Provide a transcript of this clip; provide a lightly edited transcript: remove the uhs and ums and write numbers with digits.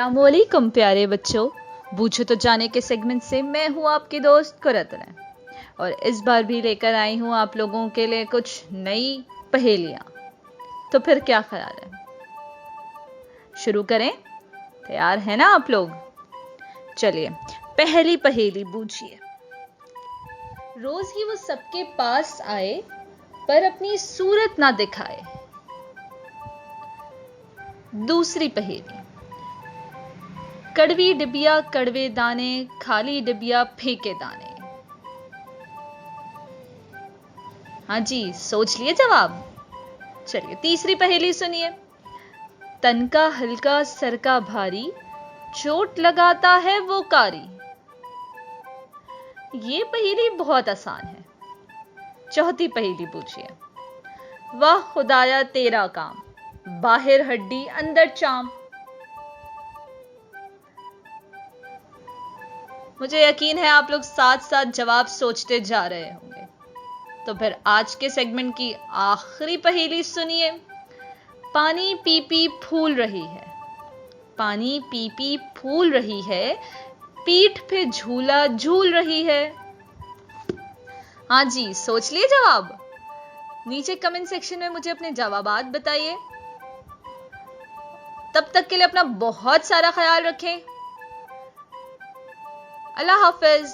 अस्सलामुअलैकुम प्यारे बच्चों, बूझो तो जाने के सेगमेंट से मैं हूँ आपकी दोस्त कुरतन और इस बार भी लेकर आई हूँ आप लोगों के लिए कुछ नई पहेलियाँ। तो फिर क्या ख्याल है, शुरू करें? तैयार है ना आप लोग? चलिए पहली पहेली बूझिए। रोज ही वो सबके पास आए पर अपनी सूरत ना दिखाए। दूसरी पहेली। कड़वी डिबिया कड़वे दाने, खाली डिबिया फेंके दाने। हाँ जी, सोच लिए जवाब? चलिए तीसरी पहेली सुनिए। तन का हल्का सर का भारी, चोट लगाता है वो कारी। ये पहेली बहुत आसान है। चौथी पहेली पूछिए। वाह खुदाया तेरा काम, बाहर हड्डी अंदर चाम। मुझे यकीन है आप लोग साथ साथ जवाब सोचते जा रहे होंगे। तो फिर आज के सेगमेंट की आखिरी पहेली सुनिए। पानी पी पी फूल रही है, पानी पी पी फूल रही है, पीठ पे झूला झूल रही है। हाँ जी, सोच लिए जवाब? नीचे कमेंट सेक्शन में मुझे अपने जवाबात बताइए। तब तक के लिए अपना बहुत सारा ख्याल रखें। अल्लाह हाफिज।